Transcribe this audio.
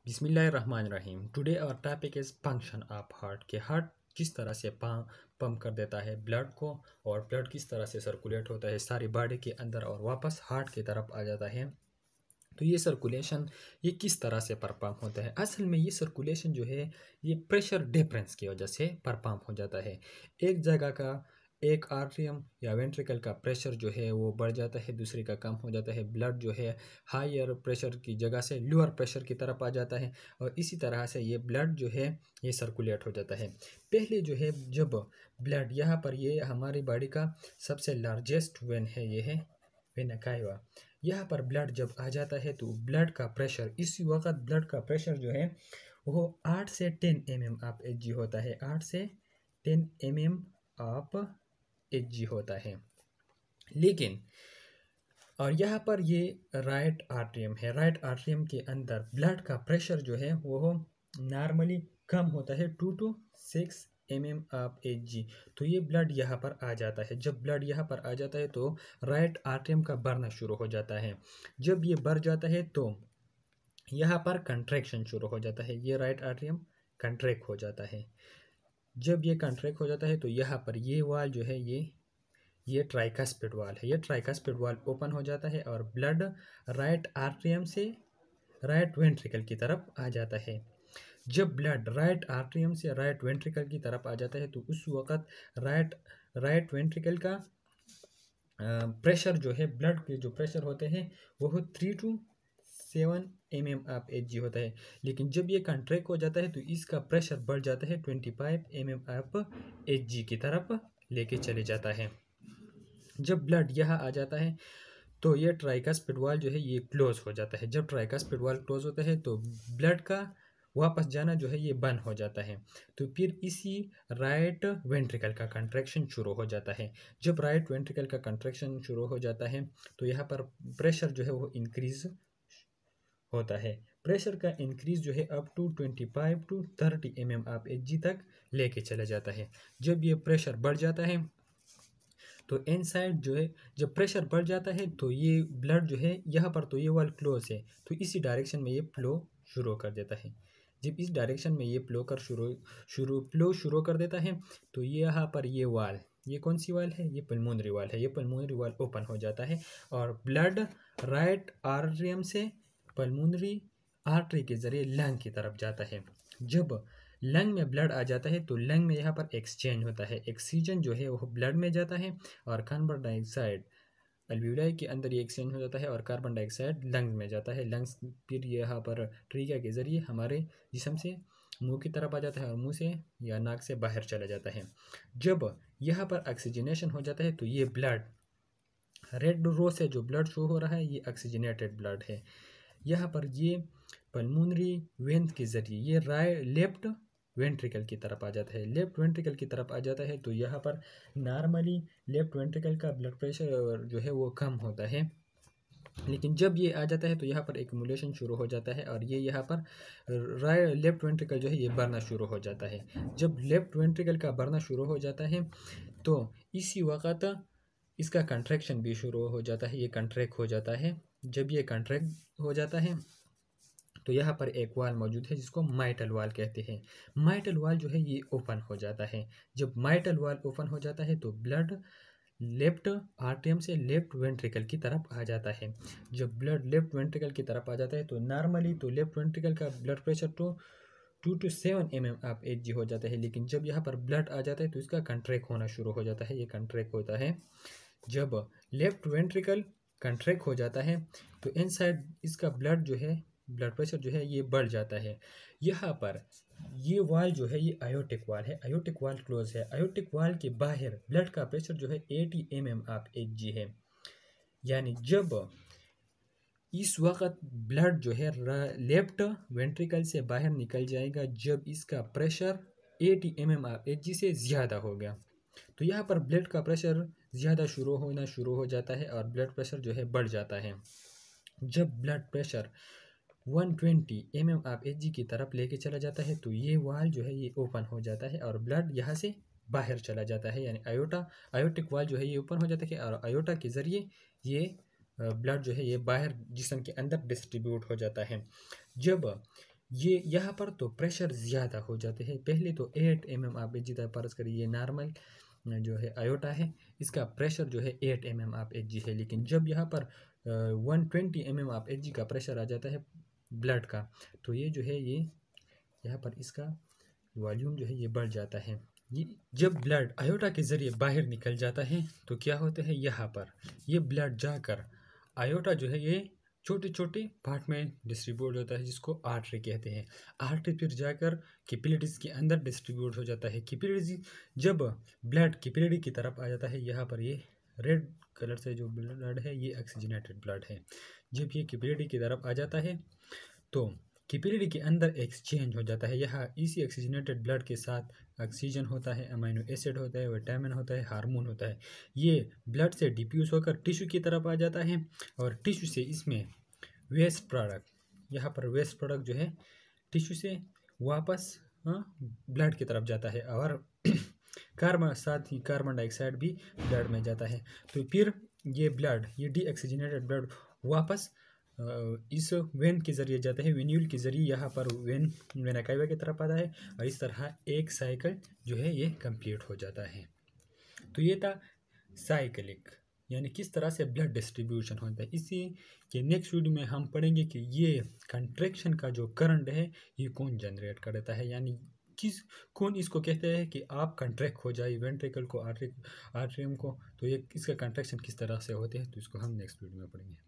बिस्मिल्लाहिर्रहमानिर्रहीम। Today our topic is function of heart के heart किस तरह से पंप कर देता है ब्लड को और ब्लड किस तरह से सर्कुलेट होता है सारी बॉडी के अंदर और वापस हार्ट की तरफ आ जाता है। तो ये सर्कुलेशन ये किस तरह से परफॉर्म होता है। असल में ये सर्कुलेशन जो है ये प्रेशर डिफरेंस की वजह से परफॉर्म हो जाता है। एक जगह का एक आर्टरियम या वेंट्रिकल का प्रेशर जो है वो बढ़ जाता है, दूसरे का कम हो जाता है। ब्लड जो है हायर प्रेशर की जगह से लोअर प्रेशर की तरफ आ जाता है और इसी तरह से ये ब्लड जो है ये सर्कुलेट हो जाता है। पहले जो है जब ब्लड यहाँ पर ये हमारी बॉडी का सबसे लार्जेस्ट वेन है, ये है वेना कावा। यहाँ पर ब्लड जब आ जाता है तो ब्लड का प्रेशर इसी वक्त ब्लड का प्रेशर जो है वो 8 से 10 mm ऑफ Hg होता है। 8 से 10 mm ऑफ Hg होता है। लेकिन और यहाँ पर ये राइट आर्टरियम है। राइट आर्टरियम के अंदर ब्लड का प्रेशर जो है वो नॉर्मली कम होता है 2 to 6 mm ऑफ Hg। तो ये ब्लड यहाँ पर आ जाता है। जब ब्लड यहाँ पर आ जाता है तो राइट आर्टरियम का बढ़ना शुरू हो जाता है। जब ये बढ़ जाता है तो यहाँ पर कंट्रैक्शन शुरू हो जाता है। ये राइट आर्टरियम कंट्रैक्ट हो जाता है। जब ये कंट्रैक्ट हो जाता है तो यहाँ पर ये वाल जो है ये ट्राइकास्पिड वाल है। ये ट्राइकास्पिड वाल ओपन हो जाता है और ब्लड राइट आर्टरियम से राइट वेंट्रिकल की तरफ आ जाता है। जब ब्लड राइट आर्टरियम से राइट वेंट्रिकल की तरफ आ जाता है तो उस वक़्त राइट वेंट्रिकल का प्रेशर जो है ब्लड के जो प्रेशर होते हैं वो 3 to 7 mm ऑफ Hg होता है। लेकिन जब ये कंट्रैक्ट हो जाता है तो इसका प्रेशर बढ़ जाता है 25 mm ऑफ Hg की तरफ लेके चले जाता है। जब ब्लड यहाँ आ जाता है तो ये ट्राइकास्पिड वाल जो है ये क्लोज हो जाता है। जब ट्राइकास्पिड वाल क्लोज होता है तो ब्लड का वापस जाना जो है ये बंद हो जाता है। तो फिर इसी राइट वेंट्रिकल का कंट्रैक्शन शुरू हो जाता है। जब राइट वेंट्रिकल का कंट्रैक्शन शुरू हो जाता है तो यहाँ पर प्रेशर जो है वो इंक्रीज होता है। प्रेशर का इंक्रीज जो है up to 25 to 30 mm of Hg तक लेके चला जाता है। जब ये प्रेशर बढ़ जाता है तो इनसाइड जो है जब प्रेशर बढ़ जाता है तो ये ब्लड जो है यहाँ पर तो ये वाल क्लोज है तो इसी डायरेक्शन में ये फ्लो शुरू कर देता है। जब इस डायरेक्शन में ये फ्लो शुरू कर देता है तो ये यहाँ पर ये वाल ये कौन सी वाल है, ये पल्मोनरी वाल है। ये पल्मोनरी वाल ओपन हो जाता है और ब्लड राइट आर्टरियम से पल्मोनरी आर्टरी के ज़रिए लंग की तरफ जाता है। जब लंग में ब्लड आ जाता है तो लंग में यहाँ पर एक्सचेंज होता है। ऑक्सीजन जो है वो ब्लड में जाता है और कार्बन डाइऑक्साइड अल्वियोलाई के अंदर ये एक्सचेंज हो जाता है और कार्बन डाइऑक्साइड लंग्स में जाता है। लंग्स फिर यहाँ पर ट्रीका के ज़रिए हमारे जिस्म से मुंह की तरफ आ जाता है और मुंह से या नाक से बाहर चला जाता है। जब यहाँ पर ऑक्सीजनेशन हो जाता है तो ये ब्लड रेड रो से जो ब्लड शो हो रहा है ये ऑक्सीजनेटेड ब्लड है। यहाँ पर ये पल्मोनरी वेन के ज़रिए ये लेफ्ट वेंट्रिकल की तरफ आ जाता है। लेफ्ट वेंट्रिकल की तरफ आ जाता है तो यहाँ पर नॉर्मली लेफ्ट वेंट्रिकल का ब्लड प्रेशर जो है वो कम होता है। लेकिन जब ये आ जाता है तो यहाँ पर एक्यूमुलेशन शुरू हो जाता है और ये यहाँ पर लेफ्ट वेंट्रिकल जो है ये बढ़ना शुरू हो जाता है। जब लेफ्ट वेंट्रिकल का बढ़ना शुरू हो जाता है तो इसी वक्त इसका कंट्रैक्शन भी शुरू हो जाता है। ये कंट्रैक्ट हो जाता है। जब ये कंट्रैक्ट हो जाता है तो यहाँ पर एक वाल मौजूद है जिसको माइटल वाल कहते हैं। माइटल वाल जो है ये ओपन हो जाता है। जब माइटल वाल ओपन हो जाता है तो ब्लड लेफ्ट आर्टरियम से लेफ्ट वेंट्रिकल की तरफ आ जाता है। जब ब्लड लेफ्ट वेंट्रिकल की तरफ आ जाता है तो नॉर्मली तो लेफ्ट वेंट्रिकल का ब्लड प्रेशर तो 2 to 7 mm ऑफ Hg हो जाता है। लेकिन जब यहाँ पर ब्लड आ जाता है तो इसका कंट्रैक्ट होना शुरू हो जाता है। ये कंट्रैक्ट होता है। जब लेफ्ट वेंट्रिकल कंट्रैक्ट हो जाता है तो इनसाइड इसका ब्लड जो है ब्लड प्रेशर जो है ये बढ़ जाता है। यहाँ पर ये वाल जो है ये आयोटिक वाल है। आयोटिक वाल क्लोज है। आयोटिक वाल के बाहर ब्लड का प्रेशर जो है 80 mm ऑफ Hg है। यानी जब इस वक्त ब्लड जो है लेफ्ट वेंट्रिकल से बाहर निकल जाएगा जब इसका प्रेशर 80 mm ऑफ Hg से ज़्यादा हो गया तो यहाँ पर ब्लड का प्रेशर ज़्यादा होना शुरू हो जाता है और ब्लड प्रेशर जो है बढ़ जाता है। जब blood pressure 120 mm of Hg की तरफ लेके चला जाता है तो ये वाल जो है ये ओपन हो जाता है और ब्लड यहाँ से बाहर चला जाता है। यानी आयोटिक वाल जो है ये ओपन हो जाता है और आयोटा के ज़रिए ये ब्लड जो है ये बाहर जिस्म के अंदर डिस्ट्रीब्यूट हो जाता है। जब ये यहाँ पर तो प्रेशर ज़्यादा हो जाते हैं। पहले तो 8 mm आप एच जी फर्ज करिए, ये नॉर्मल जो है आयोटा है, इसका प्रेशर जो है 8 mm आप एच जी है। लेकिन जब यहाँ पर 120 mm आप एच जी का प्रेशर आ जाता है ब्लड का, तो ये जो है, ये यहाँ पर इसका वॉल्यूम जो है ये बढ़ जाता है। ये जब ब्लड आयोटा के ज़रिए बाहर निकल जाता है तो क्या होता है, यहाँ पर ये ब्लड जाकर आयोटा जो है ये छोटे छोटे पार्ट में डिस्ट्रीब्यूट होता है, जिसको आर्टरी कहते हैं। आर्टरी फिर जाकर कैपिलरीज के अंदर डिस्ट्रीब्यूट हो जाता है। कैपिलरीज जब ब्लड कैपिलरी की तरफ आ जाता है, यहाँ पर ये रेड कलर से जो ब्लड है ये ऑक्सीजनेटेड ब्लड है। जब ये कैपिलरी की तरफ आ जाता है तो कैपिलरी के अंदर एक्सचेंज हो जाता है। यहाँ इसी ऑक्सीजनेटेड ब्लड के साथ ऑक्सीजन होता है, अमीनो एसिड होता है, विटामिन होता है, हार्मोन होता है। ये ब्लड से डिफ्यूज होकर टिश्यू की तरफ आ जाता है और टिश्यू से इसमें वेस्ट प्रोडक्ट, यहाँ पर वेस्ट प्रोडक्ट जो है टिश्यू से वापस ब्लड की तरफ जाता है और कार्बन, साथ ही कार्बन डाइऑक्साइड भी ब्लड में जाता है। तो फिर ये ब्लड, ये डीऑक्सीजनेटेड ब्लड वापस इस वेन के ज़रिए जाता है, वेन्यूल के ज़रिए यहाँ पर वेना कावा की तरफ आता है और इस तरह एक साइकिल जो है ये कंप्लीट हो जाता है। तो ये था साइकिलिक, यानी किस तरह से ब्लड डिस्ट्रीब्यूशन होता है। इसी के नेक्स्ट वीडियो में हम पढ़ेंगे कि ये कंट्रैक्शन का जो करंट है ये कौन जनरेट करता है, यानी कौन इसको कहते हैं कि आप कंट्रैक्ट हो जाए वेंट्रिकल को, आर्ट्रियम को। तो ये इसका कंट्रैक्शन किस तरह से होते हैं, तो इसको हम नेक्स्ट वीडियो में पढ़ेंगे।